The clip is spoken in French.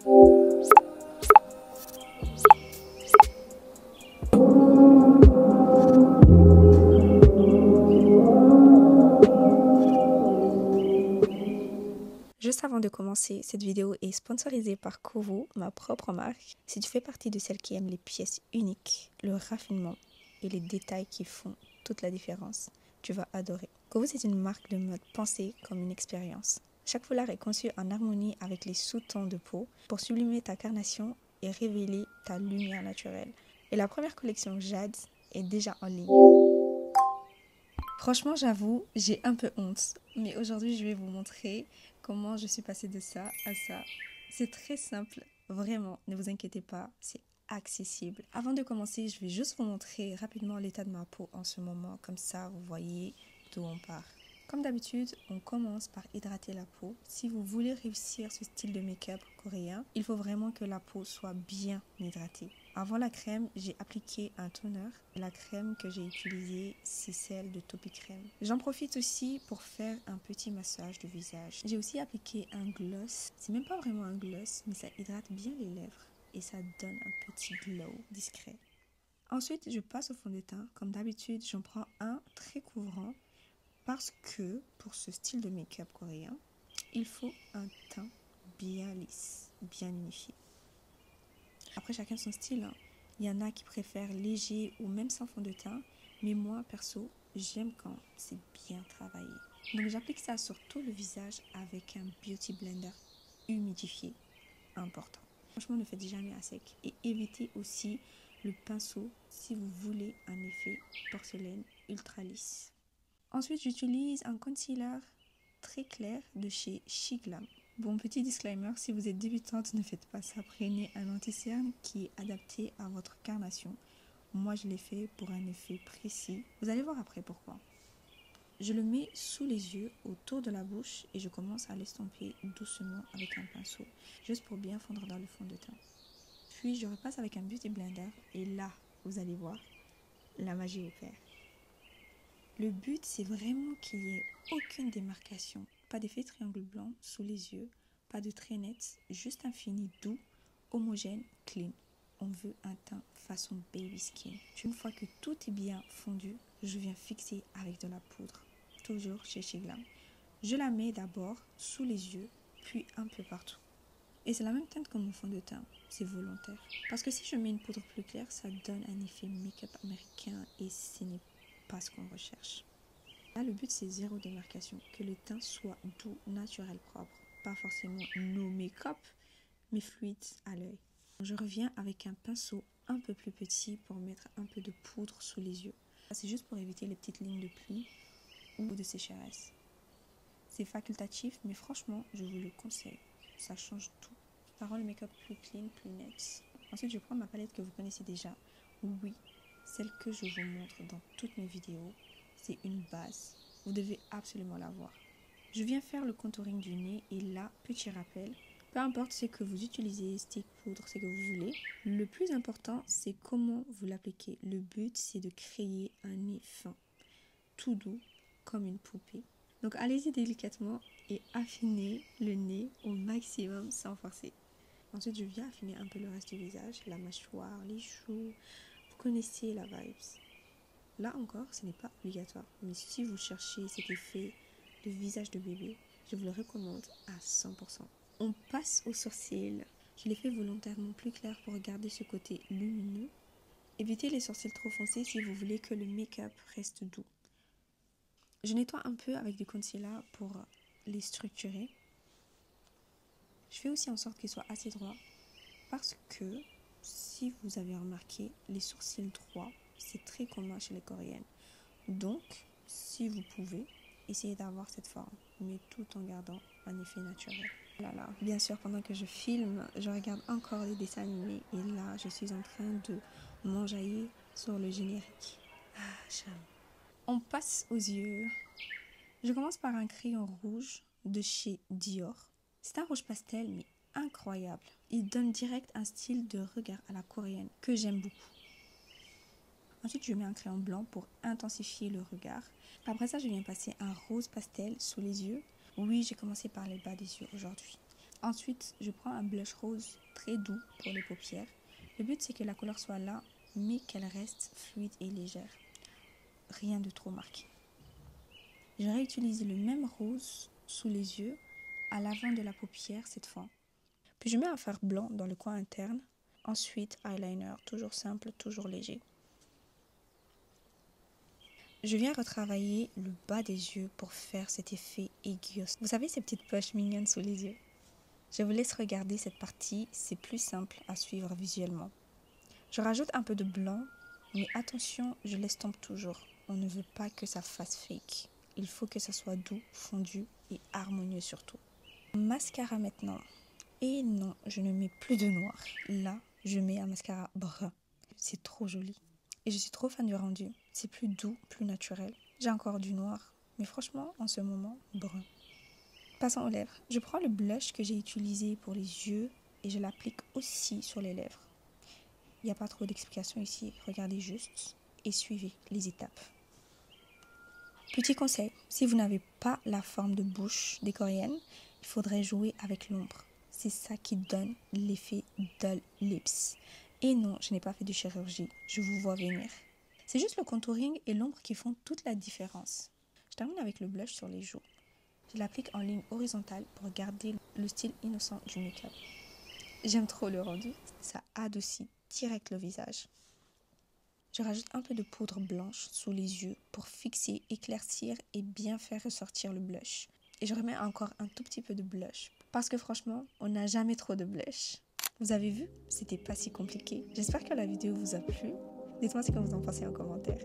Juste avant de commencer, cette vidéo est sponsorisée par Kovo, ma propre marque. Si tu fais partie de celles qui aiment les pièces uniques, le raffinement et les détails qui font toute la différence, tu vas adorer. Kovo, c'est une marque de mode pensée comme une expérience. Chaque foulard est conçu en harmonie avec les sous-tons de peau pour sublimer ta carnation et révéler ta lumière naturelle. Et la première collection Jade est déjà en ligne. Franchement, j'avoue, j'ai un peu honte. Mais aujourd'hui, je vais vous montrer comment je suis passée de ça à ça. C'est très simple, vraiment, ne vous inquiétez pas, c'est accessible. Avant de commencer, je vais juste vous montrer rapidement l'état de ma peau en ce moment. Comme ça, vous voyez d'où on part. Comme d'habitude, on commence par hydrater la peau. Si vous voulez réussir ce style de make-up coréen, il faut vraiment que la peau soit bien hydratée. Avant la crème, j'ai appliqué un toner. La crème que j'ai utilisée, c'est celle de Topicrème. J'en profite aussi pour faire un petit massage du visage. J'ai aussi appliqué un gloss. C'est même pas vraiment un gloss, mais ça hydrate bien les lèvres et ça donne un petit glow discret. Ensuite, je passe au fond de teint. Comme d'habitude, j'en prends un très couvrant parce que pour ce style de make-up coréen, il faut un teint bien lisse, bien unifié. Après, chacun son style, hein. Il y en a qui préfèrent léger ou même sans fond de teint. Mais moi, perso, j'aime quand c'est bien travaillé. Donc, j'applique ça sur tout le visage avec un Beauty Blender humidifié. Important. Franchement, ne faites jamais à sec. Et évitez aussi le pinceau si vous voulez un effet porcelaine ultra lisse. Ensuite, j'utilise un concealer très clair de chez Shiglam. Bon, petit disclaimer, si vous êtes débutante, ne faites pas ça. Prenez un anti-cerne qui est adapté à votre carnation. Moi, je l'ai fait pour un effet précis. Vous allez voir après pourquoi. Je le mets sous les yeux, autour de la bouche et je commence à l'estomper doucement avec un pinceau, juste pour bien fondre dans le fond de teint. Puis, je repasse avec un Beauty Blender et là, vous allez voir, la magie opère. Le but, c'est vraiment qu'il n'y ait aucune démarcation. Pas d'effet triangle blanc sous les yeux, pas de traits nets, juste un fini doux, homogène, clean. On veut un teint façon baby skin. Une fois que tout est bien fondu, je viens fixer avec de la poudre, toujours chez Shiglam. Je la mets d'abord sous les yeux, puis un peu partout. Et c'est la même teinte que mon fond de teint, c'est volontaire. Parce que si je mets une poudre plus claire, ça donne un effet make-up américain et ce n'est pas ce qu'on recherche. Là, le but, c'est zéro démarcation, que le teint soit doux, naturel, propre. Pas forcément no make-up, mais fluide à l'œil. Je reviens avec un pinceau un peu plus petit pour mettre un peu de poudre sous les yeux. C'est juste pour éviter les petites lignes de plis ou de sécheresse. C'est facultatif, mais franchement, je vous le conseille. Ça change tout. Ça rend le make-up plus clean, plus net. Ensuite, je prends ma palette que vous connaissez déjà. Oui, celle que je vous montre dans toutes mes vidéos. C'est une base. Vous devez absolument l'avoir. Je viens faire le contouring du nez et là, petit rappel, peu importe ce que vous utilisez, stick, poudre, ce que vous voulez, le plus important, c'est comment vous l'appliquez. Le but, c'est de créer un nez fin, tout doux, comme une poupée. Donc allez-y délicatement et affinez le nez au maximum sans forcer. Ensuite, je viens affiner un peu le reste du visage, la mâchoire, les joues. Vous connaissez la vibes. Là encore, ce n'est pas obligatoire. Mais si vous cherchez cet effet de visage de bébé, je vous le recommande à 100%. On passe aux sourcils. Je l'ai fait volontairement plus clair pour garder ce côté lumineux. Évitez les sourcils trop foncés si vous voulez que le make-up reste doux. Je nettoie un peu avec du concealer pour les structurer. Je fais aussi en sorte qu'ils soient assez droits parce que, si vous avez remarqué, les sourcils droits, c'est très commun chez les Coréennes. Donc, si vous pouvez, essayez d'avoir cette forme, mais tout en gardant un effet naturel. Là. Bien sûr, pendant que je filme, je regarde encore les dessins animés et là, je suis en train de m'enjailler sur le générique. Ah, j'aime. On passe aux yeux. Je commence par un crayon rouge de chez Dior. C'est un rouge pastel, mais incroyable. Il donne direct un style de regard à la coréenne que j'aime beaucoup. Ensuite, je mets un crayon blanc pour intensifier le regard. Après ça, je viens passer un rose pastel sous les yeux. Oui, j'ai commencé par les bas des yeux aujourd'hui. Ensuite, je prends un blush rose très doux pour les paupières. Le but, c'est que la couleur soit là, mais qu'elle reste fluide et légère. Rien de trop marqué. Je réutilise le même rose sous les yeux, à l'avant de la paupière cette fois. Puis je mets un fard blanc dans le coin interne. Ensuite, eyeliner, toujours simple, toujours léger. Je viens retravailler le bas des yeux pour faire cet effet aiguille. Vous savez ces petites poches mignonnes sous les yeux? Je vous laisse regarder cette partie, c'est plus simple à suivre visuellement. Je rajoute un peu de blanc, mais attention, je l'estompe toujours. On ne veut pas que ça fasse fake. Il faut que ça soit doux, fondu et harmonieux surtout. Mascara maintenant. Et non, je ne mets plus de noir. Là, je mets un mascara brun. C'est trop joli. Et je suis trop fan du rendu. C'est plus doux, plus naturel. J'ai encore du noir, mais franchement, en ce moment, brun. Passons aux lèvres. Je prends le blush que j'ai utilisé pour les yeux et je l'applique aussi sur les lèvres. Il n'y a pas trop d'explications ici. Regardez juste et suivez les étapes. Petit conseil, si vous n'avez pas la forme de bouche des Coréennes, il faudrait jouer avec l'ombre. C'est ça qui donne l'effet dull lips. Et non, je n'ai pas fait de chirurgie, je vous vois venir. C'est juste le contouring et l'ombre qui font toute la différence. Je termine avec le blush sur les joues. Je l'applique en ligne horizontale pour garder le style innocent du make-up. J'aime trop le rendu, ça adoucit direct le visage. Je rajoute un peu de poudre blanche sous les yeux pour fixer, éclaircir et bien faire ressortir le blush. Et je remets encore un tout petit peu de blush. Parce que franchement, on n'a jamais trop de blush. Vous avez vu? C'était pas si compliqué. J'espère que la vidéo vous a plu. Dites-moi ce que vous en pensez en commentaire.